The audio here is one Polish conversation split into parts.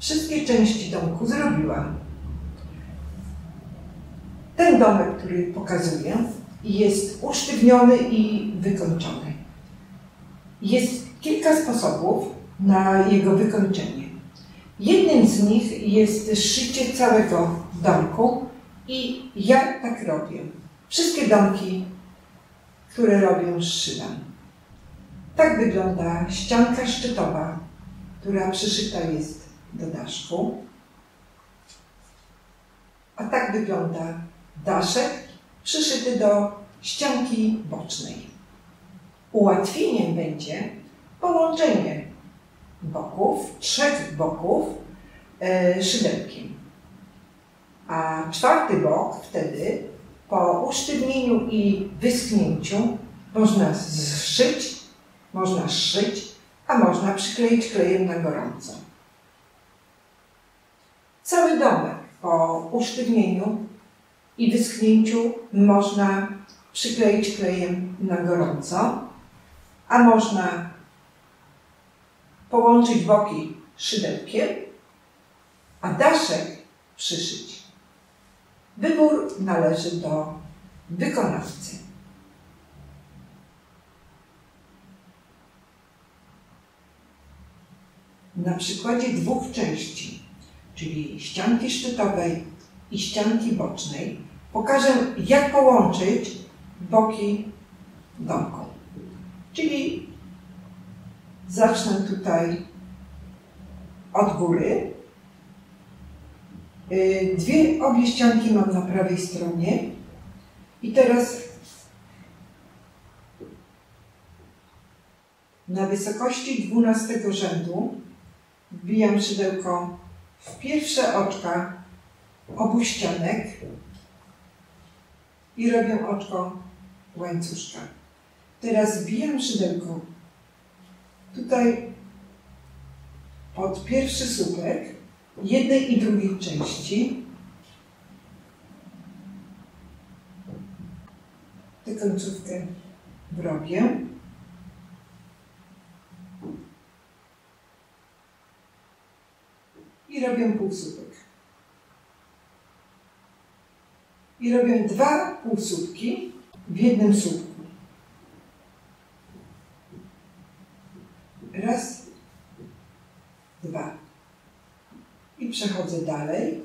wszystkie części domku zrobiłam. Ten domek, który pokazuję, jest usztywniony i wykończony. Jest kilka sposobów na jego wykończenie. Jednym z nich jest szycie całego domku i ja tak robię. Wszystkie domki, które robię, zszywam. Tak wygląda ścianka szczytowa, która przyszyta jest do daszku. A tak wygląda daszek przyszyty do ścianki bocznej. Ułatwieniem będzie połączenie boków, trzech boków szydełkiem. A czwarty bok wtedy po usztywnieniu i wyschnięciu można zszyć, można zszyć, a można przykleić klejem na gorąco. Cały domek po usztywnieniu i wyschnięciu można przykleić klejem na gorąco, a można połączyć boki szydełkiem, a daszek przyszyć. Wybór należy do wykonawcy. Na przykładzie dwóch części, czyli ścianki szczytowej i ścianki bocznej, pokażę, jak połączyć boki domku. Czyli zacznę tutaj od góry. Obie ścianki mam na prawej stronie i teraz na wysokości 12 rzędu wbijam szydełko w pierwsze oczka obu ścianek i robię oczko łańcuszka. Teraz wbijam szydełko tutaj pod pierwszy słupek jednej i drugiej części. Tę końcówkę wrobię. I robię półsłupek. I robię dwa półsłupki w jednym słupku. Raz, dwa. I przechodzę dalej.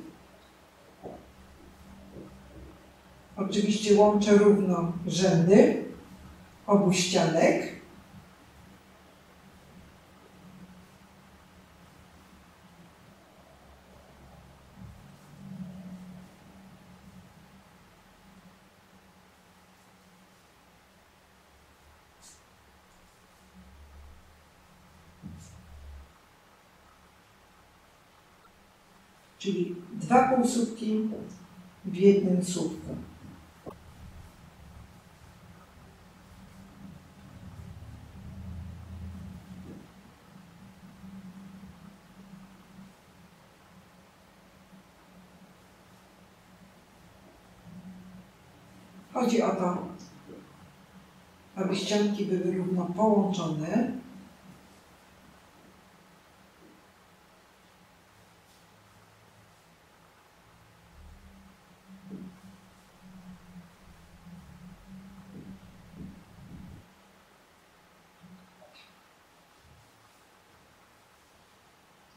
Oczywiście łączę równo rzędy obu ścianek. Czyli dwa półsłupki w jednym słupku. Chodzi o to, aby ścianki były równo połączone.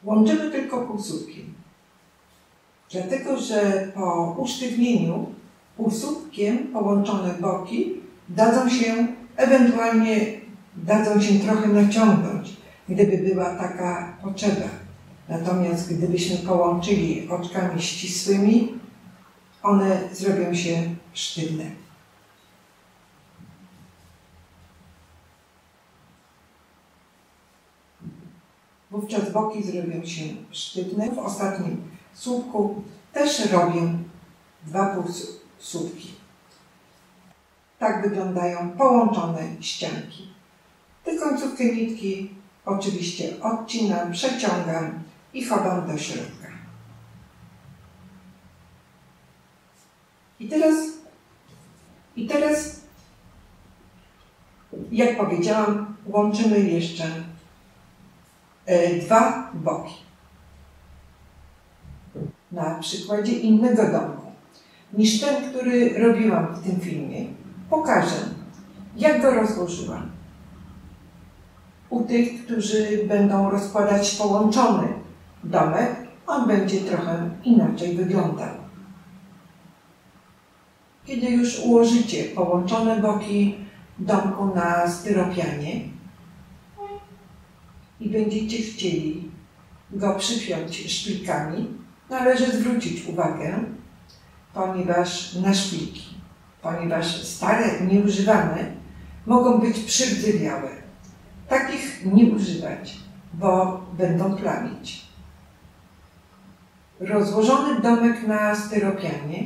Łączymy tylko półsłupkiem, dlatego że po usztywnieniu półsłupkiem połączone boki ewentualnie dadzą się trochę naciągnąć, gdyby była taka potrzeba. Natomiast gdybyśmy połączyli oczkami ścisłymi, one zrobią się sztywne. Wówczas boki zrobią się sztywne. W ostatnim słupku też robię dwa półsłupki. Tak wyglądają połączone ścianki. Tę końcówkę nitki oczywiście odcinam, przeciągam i chowam do środka. I teraz, jak powiedziałam, łączymy jeszcze dwa boki. na przykładzie innego domku niż ten, który robiłam w tym filmie, pokażę, jak go rozłożyłam. U tych, którzy będą rozkładać połączony domek, on będzie trochę inaczej wyglądał. Kiedy już ułożycie połączone boki domku na styropianie i będziecie chcieli go przypiąć szpilkami, należy zwrócić uwagę, ponieważ stare, nieużywane, mogą być przygrywiałe. Takich nie używać, bo będą plamić. Rozłożony domek na styropianie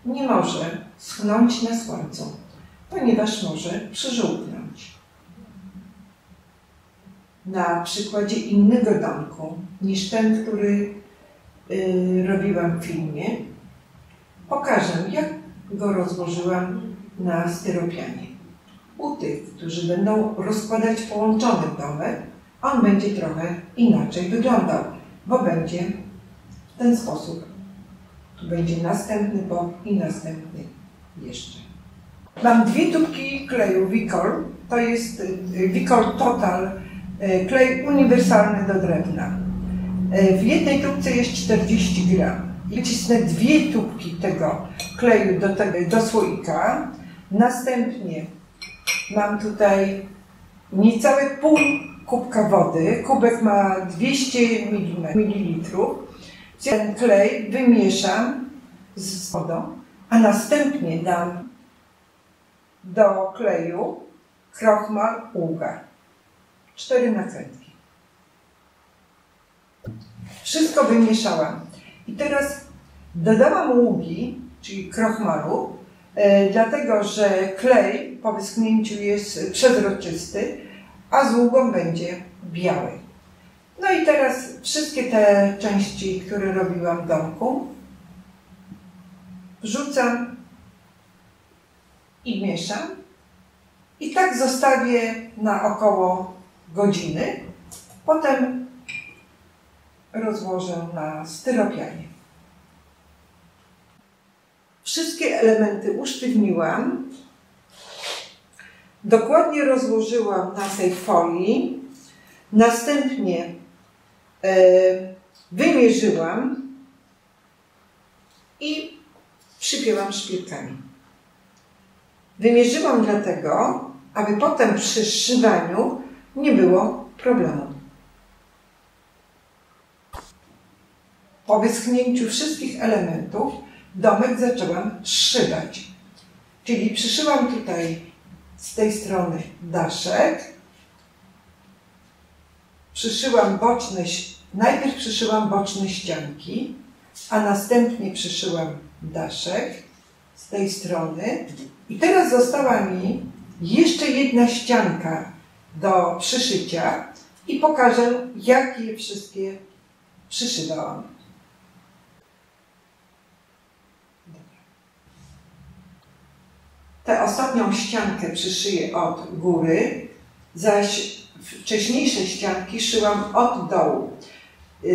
nie może schną na słońcu, ponieważ może przyżółknąć. Na przykładzie innego domku niż ten, który robiłam w filmie, pokażę, jak go rozłożyłam na styropianie. U tych, którzy będą rozkładać połączony domek, on będzie trochę inaczej wyglądał, bo będzie w ten sposób. Tu będzie następny bok i następny jeszcze. Mam dwie tubki kleju Wicol. To jest Wicol Total, klej uniwersalny do drewna. W jednej tubce jest 40 gram. Wycisnę dwie tubki tego kleju do słoika. Następnie mam tutaj niecałe pół kubka wody. Kubek ma 200 ml. Ten klej wymieszam z wodą, a następnie dam do kleju krochmal Uga. 4 nakrętki. Wszystko wymieszałam. I teraz dodałam ługi, czyli krochmalu, dlatego że klej po wyschnięciu jest przezroczysty, a z ługą będzie biały. No i teraz wszystkie te części, które robiłam w domku, wrzucam i mieszam. I tak zostawię na około godziny. Potem rozłożę na styropianie. Wszystkie elementy usztywniłam. Dokładnie rozłożyłam na tej folii. Następnie wymierzyłam i przypięłam szpilkami. Wymierzyłam dlatego, aby potem przy zszywaniu nie było problemu. Po wyschnięciu wszystkich elementów domek zaczęłam zszywać. Czyli przyszyłam tutaj z tej strony daszek, najpierw przyszyłam boczne ścianki, a następnie przyszyłam daszek z tej strony. I teraz została mi jeszcze jedna ścianka do przyszycia i pokażę, jak je wszystkie przyszywałam. Tę ostatnią ściankę przyszyję od góry, zaś wcześniejsze ścianki szyłam od dołu.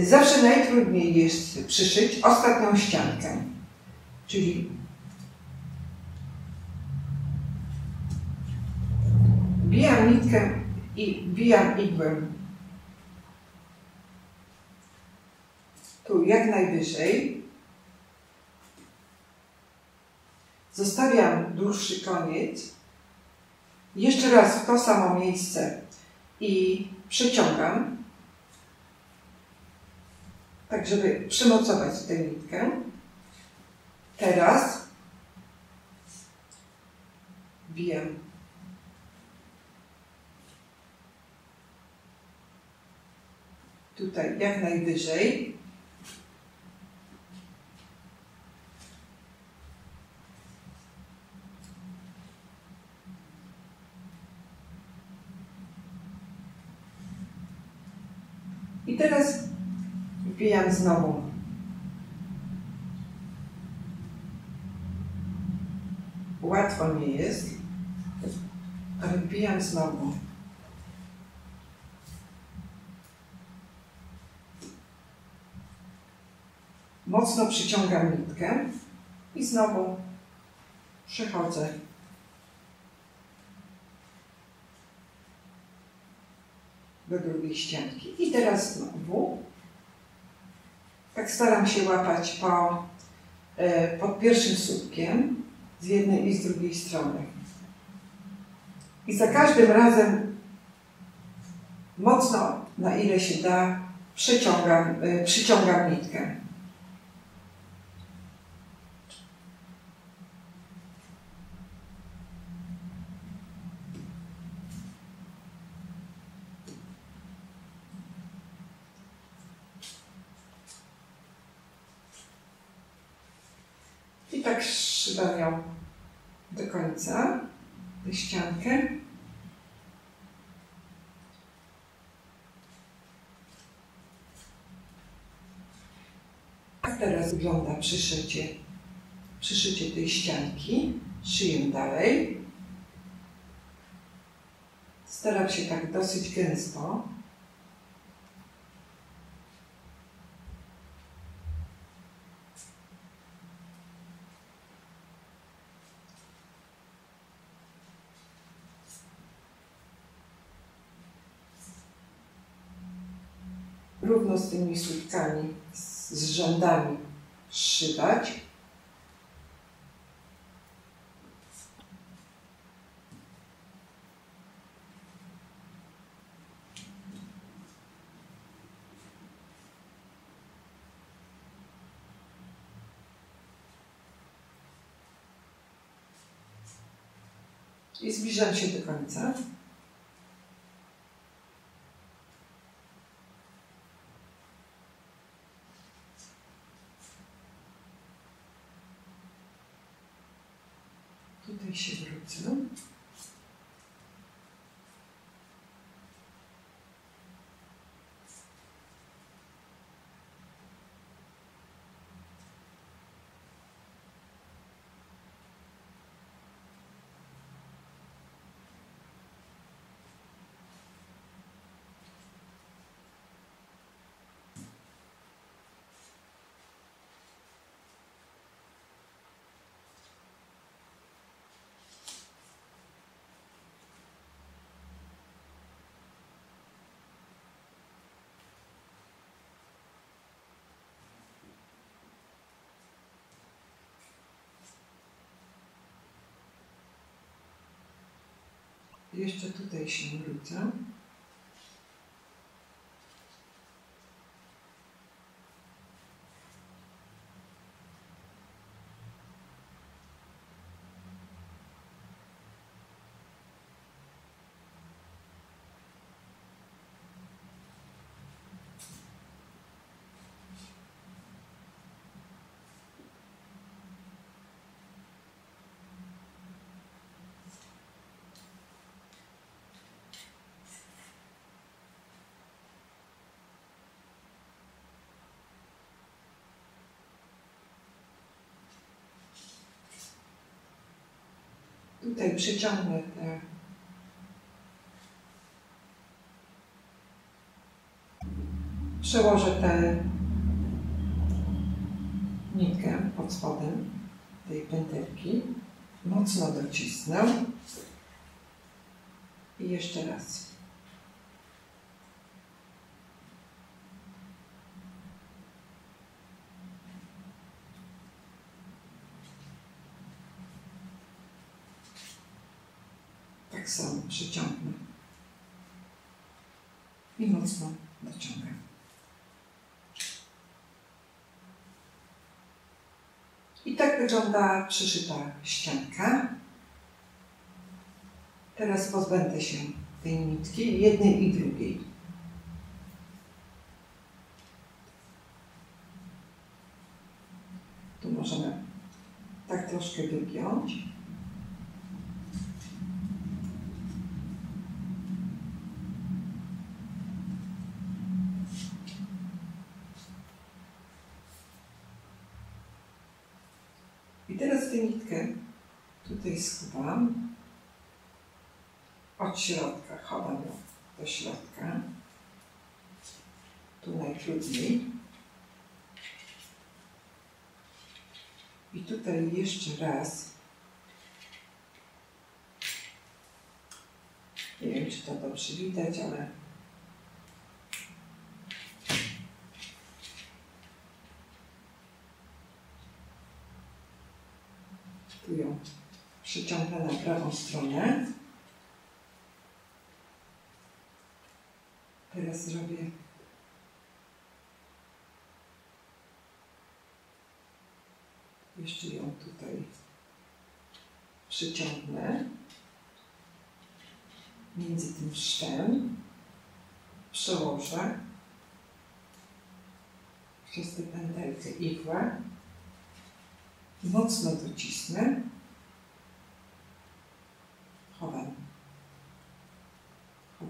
Zawsze najtrudniej jest przyszyć ostatnią ściankę, czyli wbijam nitkę i wbijam igłę tu jak najwyżej. Zostawiam dłuższy koniec. Jeszcze raz w to samo miejsce i przeciągam, tak żeby przymocować tę nitkę. Teraz wbijam tutaj jak najwyżej. I teraz wbijam znowu. Łatwo nie jest, ale wbijam znowu. mocno przyciągam nitkę i znowu przechodzę do drugiej ścianki. I teraz znowu tak staram się łapać pod pierwszym słupkiem z jednej i z drugiej strony. I za każdym razem mocno, na ile się da, przyciągam nitkę. I tak zszywam ją do końca, tę ściankę. A teraz wygląda przyszycie tej ścianki. Szyję dalej. Staram się tak dosyć gęsto. Równo z tymi słupkami, z rzędami zszywać. I zbliżam się do końca. Tutaj się wrócę. Jeszcze tutaj się wrócę. Tutaj przyciągnę te przełożę tę nitkę pod spodem tej pętelki, mocno docisnę i jeszcze raz. Tak samo przyciągnę i mocno dociągam. I tak wygląda przyszyta ścianka. Teraz pozbędę się tej nitki, jednej i drugiej. Tu możemy tak troszkę wygiąć. I teraz tę nitkę tutaj schowam od środka, chowam ją do środka, tu najtrudniej. tutaj jeszcze raz. Nie wiem, czy to dobrze widać, ale tu ją przyciągnę na prawą stronę. Teraz zrobię jeszcze ją tutaj przyciągnę między tym szwem, przełożę przez tę pętelkę igłę, mocno docisnę, chowam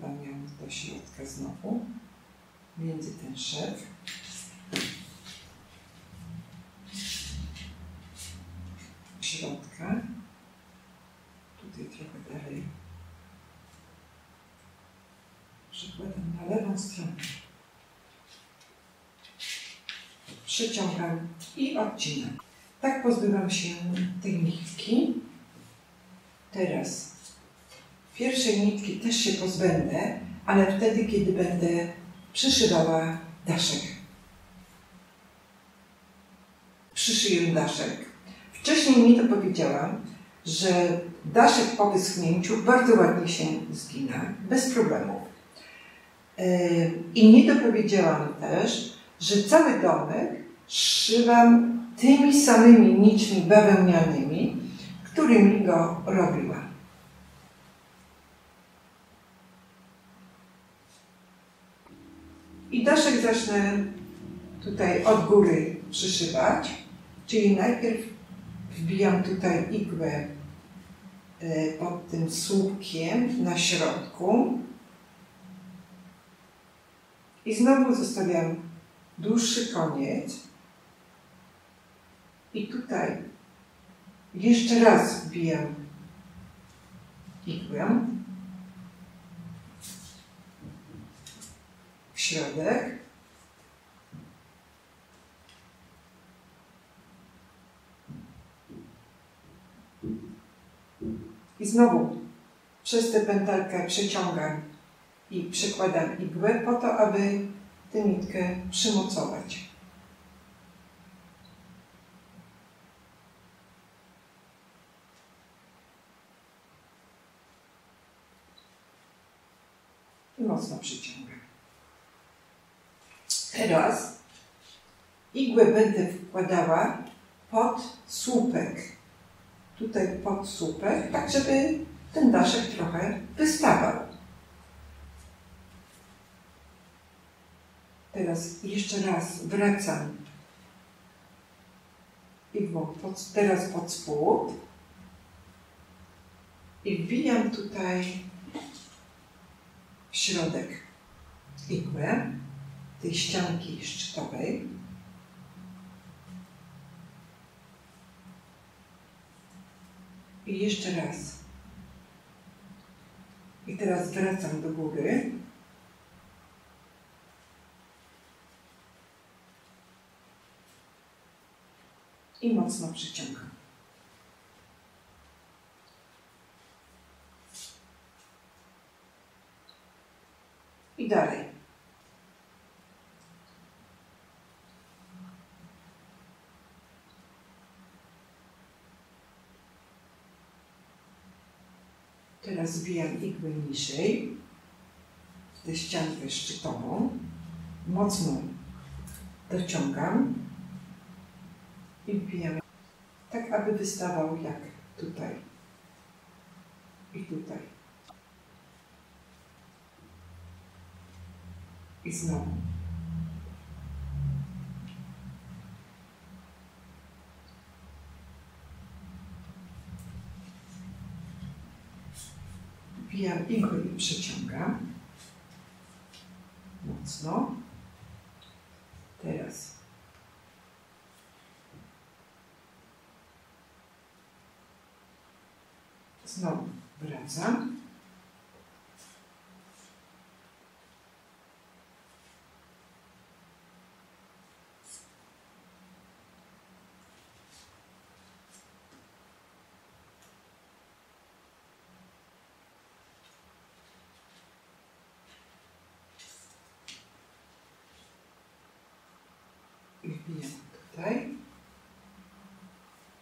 ją do środka znowu, między ten szef. Środka, tutaj trochę dalej, przekładam na lewą stronę, przyciągam i odcinam. Tak pozbywam się tej nitki. Teraz pierwszej nitki też się pozbędę, ale wtedy, kiedy będę przyszywała daszek. Przyszyję daszek. Wcześniej mi to powiedziałam, że daszek po wyschnięciu bardzo ładnie się zgina, bez problemów. I nie dopowiedziałam też, że cały domek szywam tymi samymi nićmi bawełnianymi, którymi go robiłam. I daszek zacznę tutaj od góry przyszywać, czyli najpierw wbijam tutaj igłę pod tym słupkiem na środku i znowu zostawiam dłuższy koniec i tutaj jeszcze raz wbijam igłę w środek i znowu przez tę pętelkę przeciągam i przykładam igłę po to, aby tę nitkę przymocować. I mocno przyciągam. Teraz igłę będę wkładała pod słupek. Tutaj pod słupek, tak żeby ten daszek trochę wystawał. Teraz jeszcze raz wracam igłą teraz pod spód i wbijam tutaj w środek igłę tej ścianki szczytowej. I jeszcze raz. I teraz wracam do góry. I mocno przyciągam. I dalej. Teraz wbijam igłę niżej w tę ściankę szczytową, mocno dociągam i wbijam tak, aby wystawał jak tutaj i tutaj. I znowu. Wbijam igłę i przeciągam mocno. Teraz znowu wracam. I wbijam tutaj.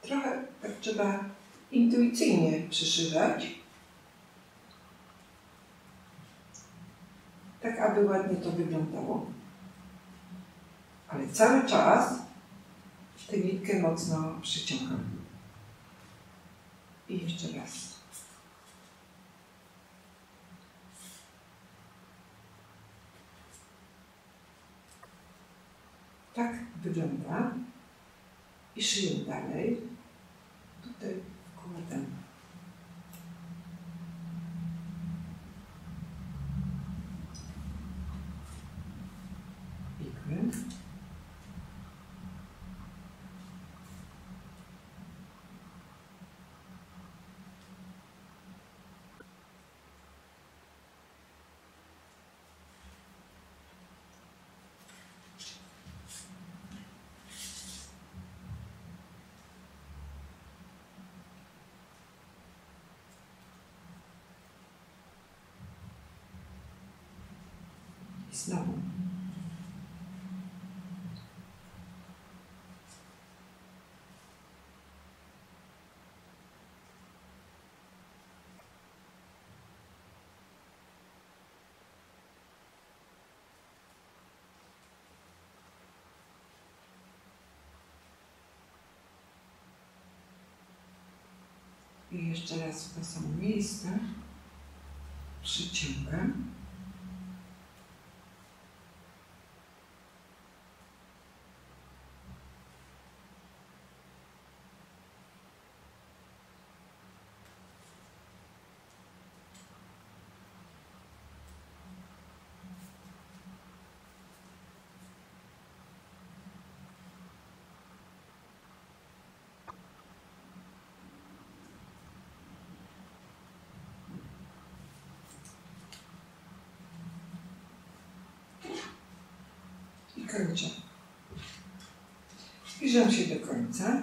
Trochę tak trzeba intuicyjnie przyszywać, tak aby ładnie to wyglądało. Ale cały czas tę nitkę mocno przyciągam. I jeszcze raz. Tak wygląda. I szyję dalej. Tutaj wkładam igły. I znowu. I jeszcze raz w to samo miejsce przyciągam. I kończę. Zbliżam się do końca.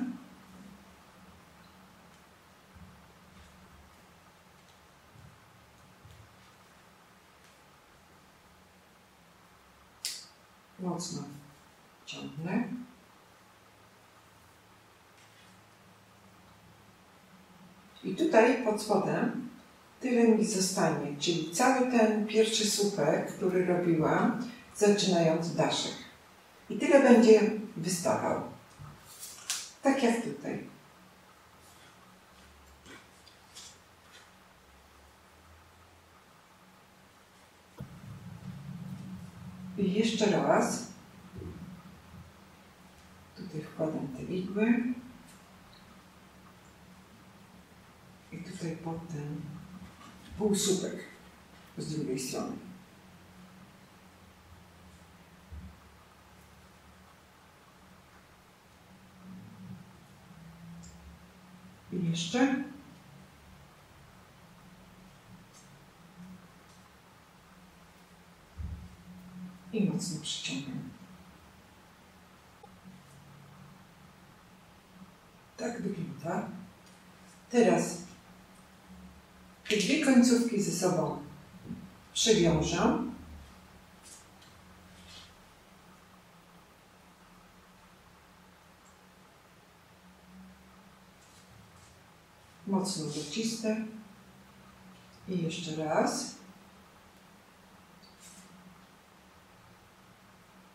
Mocno ciągnę. I tutaj pod spodem tyle mi zostanie, czyli cały ten pierwszy słupek, który robiłam, zaczynając daszek. I tyle będzie wystawał. Tak jak tutaj. I jeszcze raz. Tutaj wkładam te igły. I tutaj pod ten półsłupek z drugiej strony. I jeszcze. I mocno przyciągam. Tak wygląda. Teraz te dwie końcówki ze sobą przewiążę. Mocno docisnę. I jeszcze raz.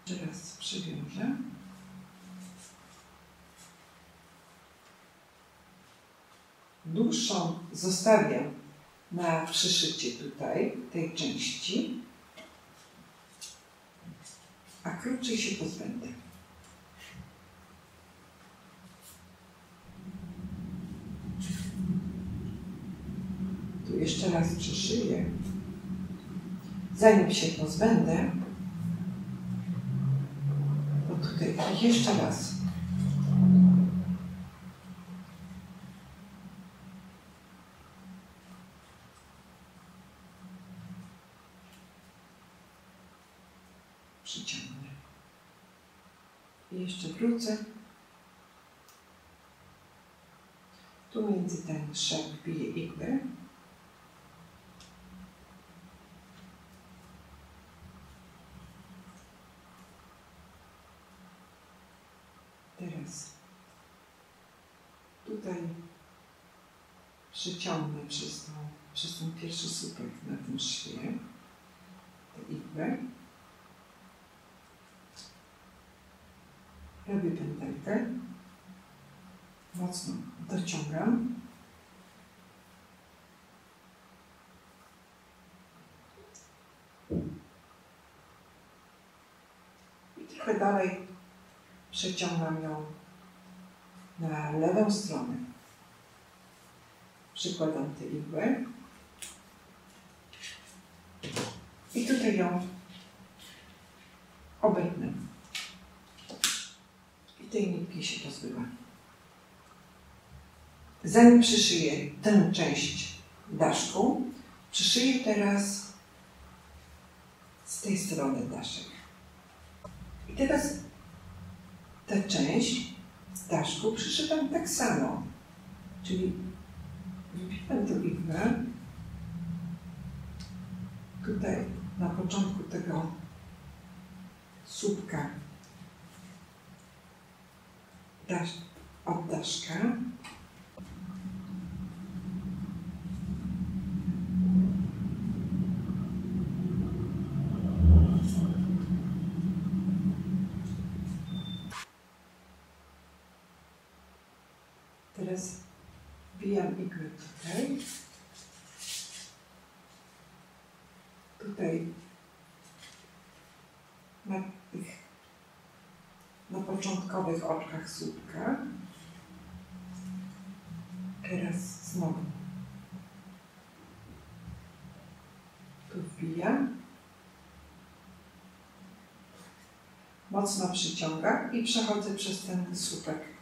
Jeszcze raz przywiążę. Dłuższą zostawiam na przyszycie tutaj, tej części, a krótszej się pozbędę. Tu jeszcze raz przyszyję. Zanim się pozbędę, to tutaj jeszcze raz. Przyciągnę. I jeszcze wrócę. Tu między ten szep wbiję igłę. teraz tutaj przeciągnę przez ten pierwszy słupek na tym szwie tę igłę. Robię pętelkę, mocno dociągam. I trochę dalej przeciągam ją na lewą stronę. Przykładam tę igłę i tutaj ją obetnę. I tej nitki się pozbyłam. Zanim przyszyję tę część daszku, przyszyję teraz z tej strony daszek. I teraz tę część daszku przyszywam tak samo. Czyli wbijam tę igłę tutaj na początku tego słupka od daszka. Teraz wbijam igłę tutaj. Tutaj na początkowych oczkach słupka. Teraz znowu tu wbijam. Mocno przyciągam i przechodzę przez ten słupek.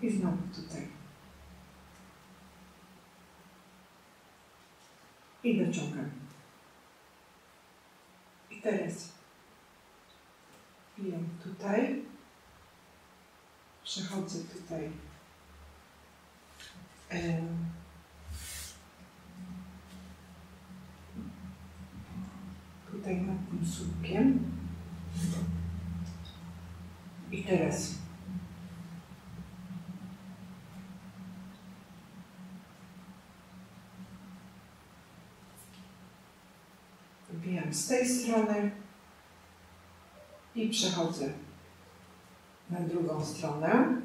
I znowu tutaj. I dociągam. I teraz wbijam tutaj. Przechodzę tutaj nad tym słupkiem. I teraz wbijam z tej strony i przechodzę na drugą stronę.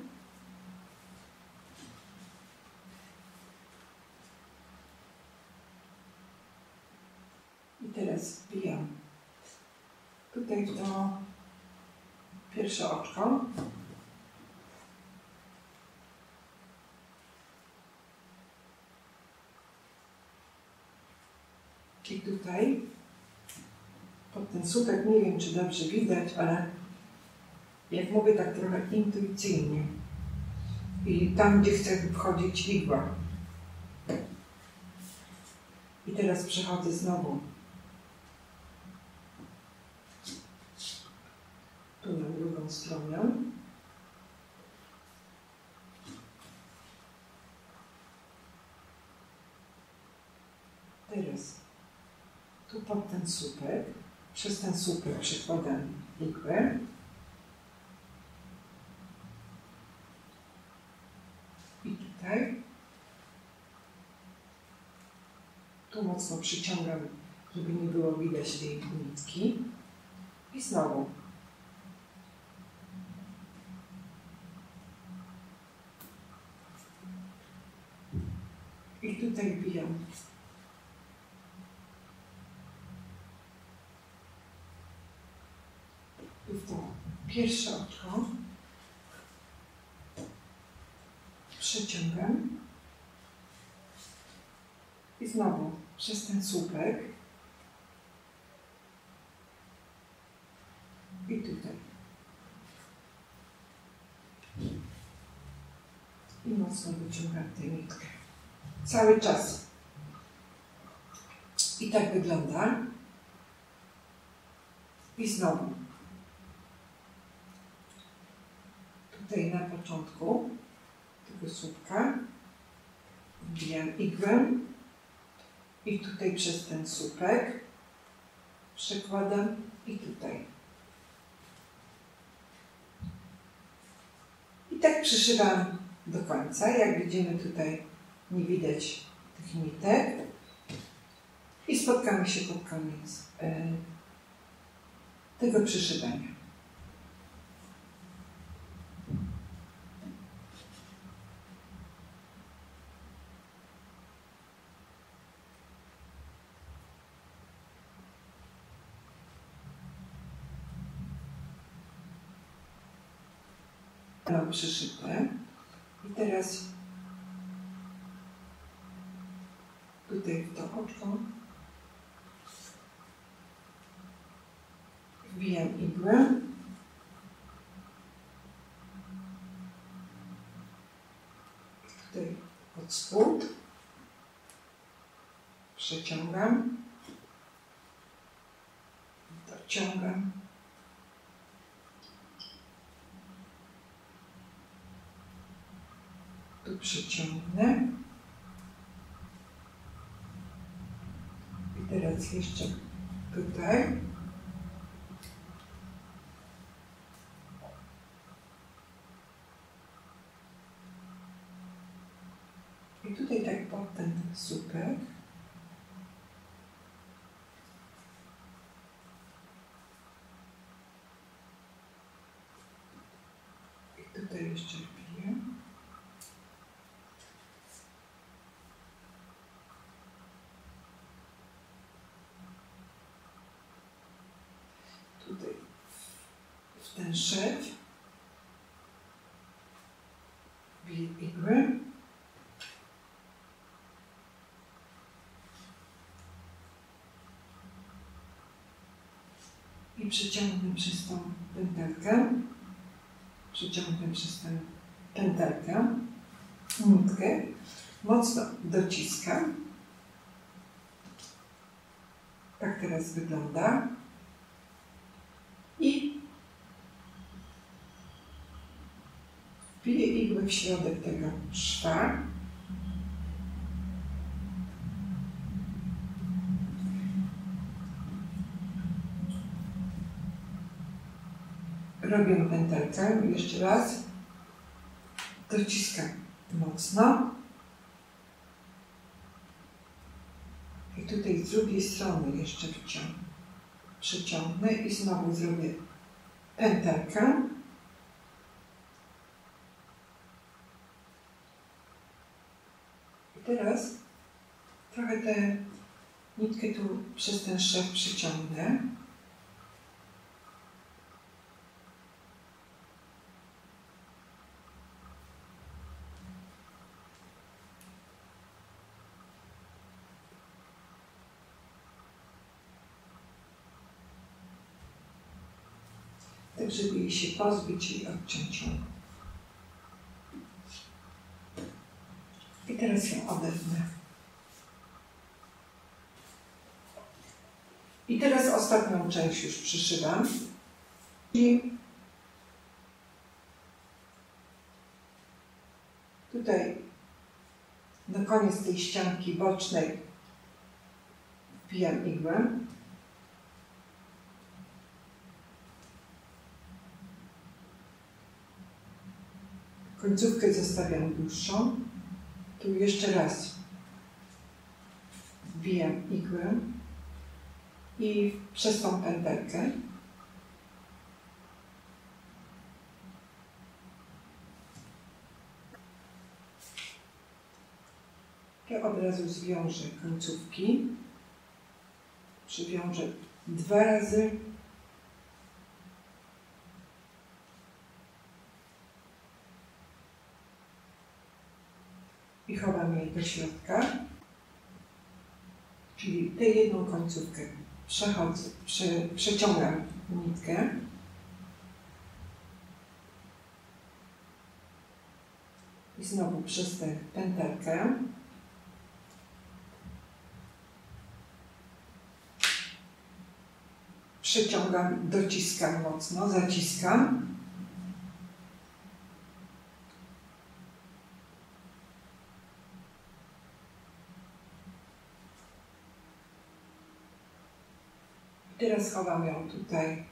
I teraz wbijam tutaj w to pierwsze oczko. I tutaj pod ten słupek, nie wiem czy dobrze widać, ale jak mówię tak trochę intuicyjnie. I tam, gdzie chcę wchodzić igła. I teraz przechodzę znowu tu na drugą stronę. Teraz tu pod ten słupek, przez ten słupek przykładam igłę. I tutaj. Tu mocno przyciągam, żeby nie było widać tej nitki. I znowu. I tutaj wbijam. I w to pierwsze oczko przeciągam. I znowu przez ten słupek i tutaj. I mocno wyciągam tę nitkę. Cały czas. I tak wygląda. I znowu. Tutaj na początku tego słupka wbijam igłę. I tutaj przez ten słupek przekładam i tutaj. I tak przyszywam do końca. Jak widzimy, tutaj nie widać tych nitek. I spotkamy się pod koniec tego przyszywania. Mam przyszyte. I teraz tutaj w to oczko wbijam igłę. Tutaj pod spód. Przeciągam. Dociągam. Tu przyciągnę. I teraz jeszcze tutaj. I tutaj tak pod ten słupek. I tutaj jeszcze wbiję. Tutaj w ten szew wbiję igłę. I przeciągnę przez tą pętelkę. Przeciągnę przez tę pętelkę nitkę. Mocno dociskam. Tak teraz wygląda. I wbiję igłę w środek tego szwa. Robię pętelkę, jeszcze raz, dociskam mocno i tutaj z drugiej strony jeszcze przyciągnę i znowu zrobię pętelkę. I teraz trochę tę nitkę tu przez ten szew przyciągnę. Tak, żeby jej się pozbyć i odciąć ją. I teraz ją odetnę. I teraz ostatnią część już przyszywam. I tutaj na koniec tej ścianki bocznej wbijam igłę. Końcówkę zostawiam dłuższą. Tu jeszcze raz wbijam igłę i przez tą pętelkę ja od razu zwiążę końcówki. Przywiążę 2 razy. I chowam je do środka, czyli tę jedną końcówkę przeciągam nitkę i znowu przez tę pętelkę przeciągam, dociskam mocno, zaciskam. Teraz chowam ją tutaj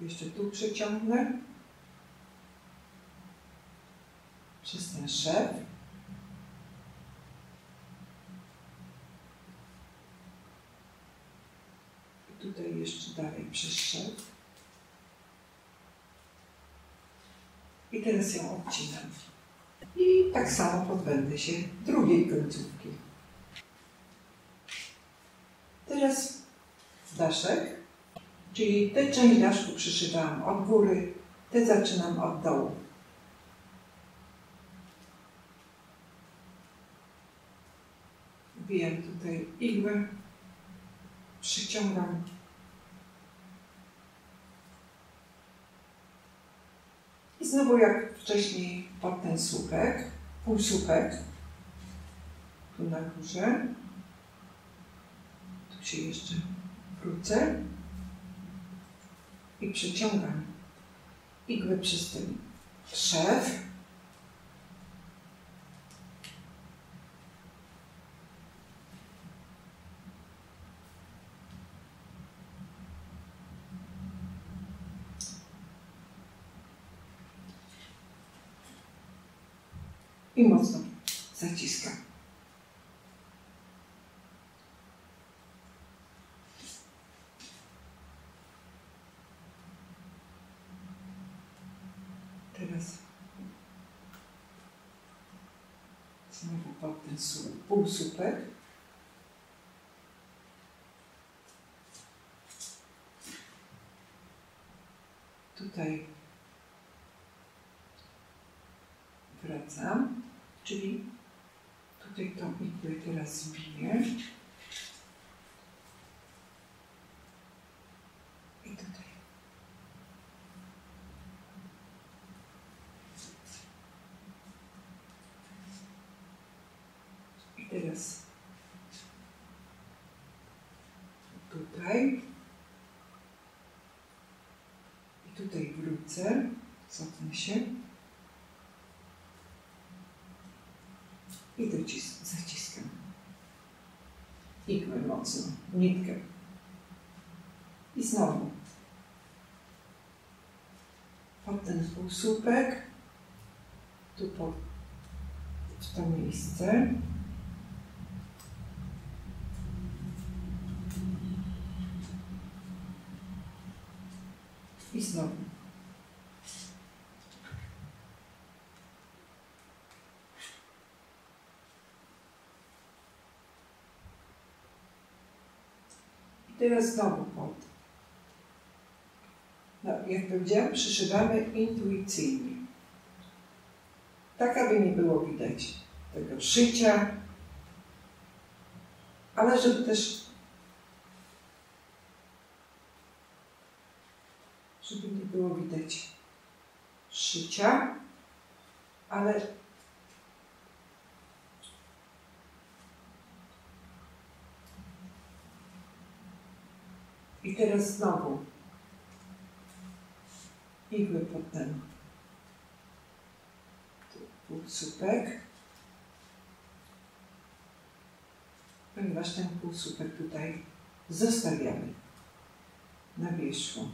Jeszcze tu przeciągnę przez ten szef. I tutaj jeszcze dalej przez szef. I teraz ją odcinam. I tak samo pozbędę się drugiej końcówki. Teraz daszek, czyli tę część daszku przyszywałam od góry, tę zaczynam od dołu. Wbijam tutaj igłę, przyciągam. I znowu jak wcześniej pod ten słupek, półsłupek, tu na górze, tu się jeszcze wrócę i przeciągam igłę przez ten szef. I mocno zaciskam. Teraz znowu pod ten półsłupek. Tutaj wracam, czyli tutaj tą igłę teraz zbiję i tutaj. I teraz tutaj i tutaj wrócę, cofnę się. I zaciskam igłę mocno, nitkę. I znowu pod ten półsłupek, tu w to miejsce. I znowu. Teraz znowu pod. No, jak powiedziałam, przyszywamy intuicyjnie. Tak, aby nie było widać tego szycia, ale żeby nie było widać szycia, ale i teraz znowu igły pod ten półsłupek, ponieważ ten półsłupek tutaj zostawiamy na wierzchu.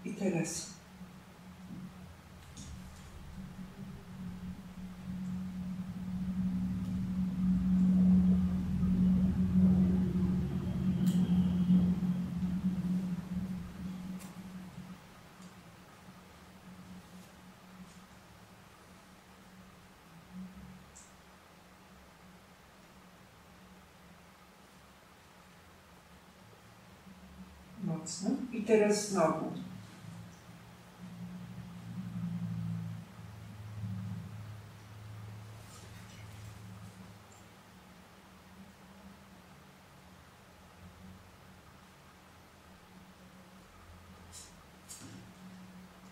I teraz mocno. I teraz znowu.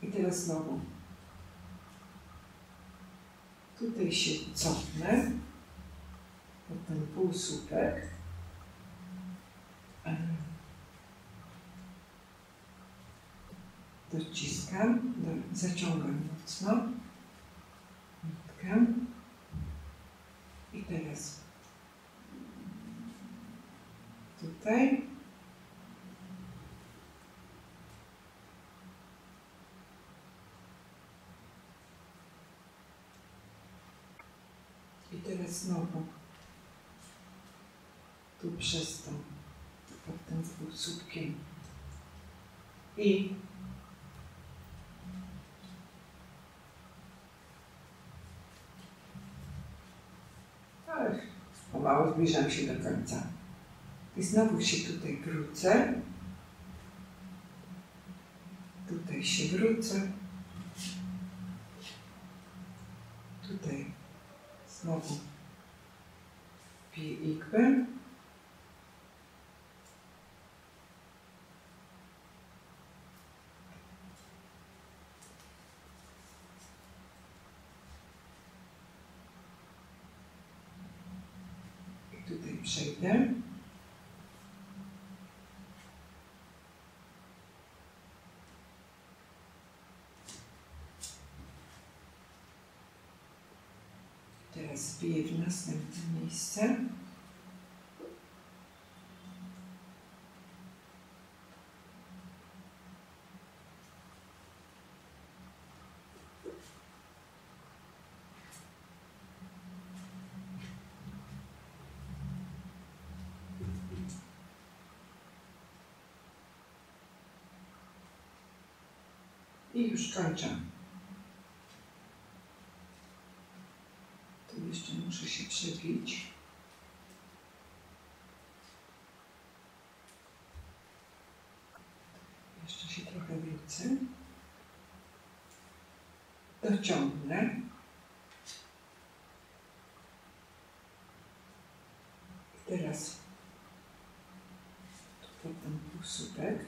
I teraz znowu. Tutaj się cofnę pod ten półsłupek. Dociskam, zaciągam mocno nitkę i teraz tutaj teraz znowu tu przez to, pod tym półsłupkiem i pomału zbliżam się do końca. I znowu się tutaj wrócę. Tutaj się wrócę. Tutaj znowu wbiję igłę. I tutaj przejdę. Teraz wbiję w następne miejsce. I już kończę. Tu jeszcze muszę się przebić. Jeszcze się trochę wrócę. Dociągnę. I teraz tu pod ten półsłupek.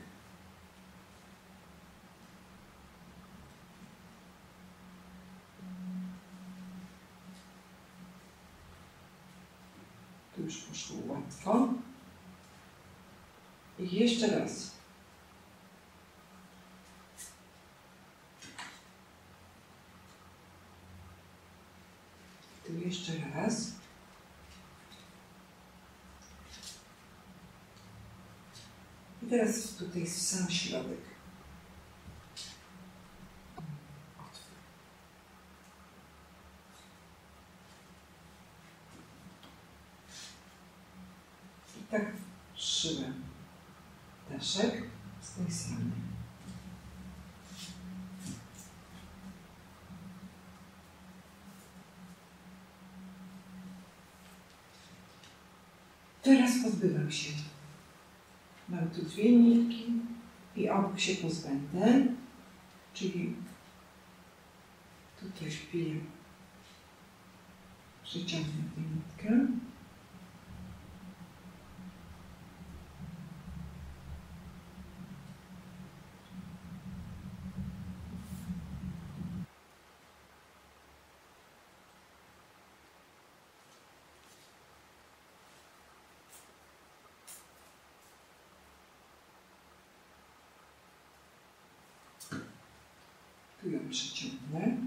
Tu już poszło łatwo. I jeszcze raz. Tu jeszcze raz. I teraz tutaj w sam środek. I tak wszyłem daszek z tej strony. Teraz pozbywam się. Mam tu dwie nitki i obu się pozbędę, czyli tutaj wbiję, przyciągnę tę nitkę. Tu ją przyciągnę,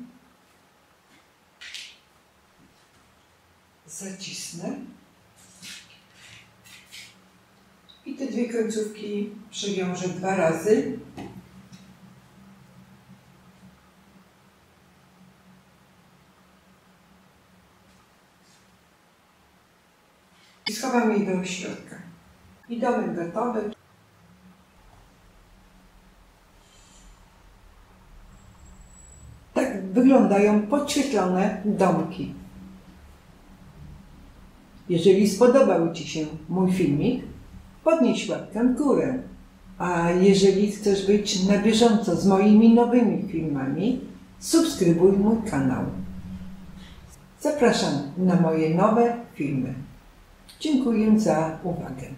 zacisnę i te dwie końcówki przewiążę 2 razy. I schowam je do środka. I domek gotowy. Tak wyglądają podświetlone domki. Jeżeli spodobał Ci się mój filmik, podnieś łapkę w górę. A jeżeli chcesz być na bieżąco z moimi nowymi filmami, subskrybuj mój kanał. Zapraszam na moje nowe filmy. Dziękuję za uwagę.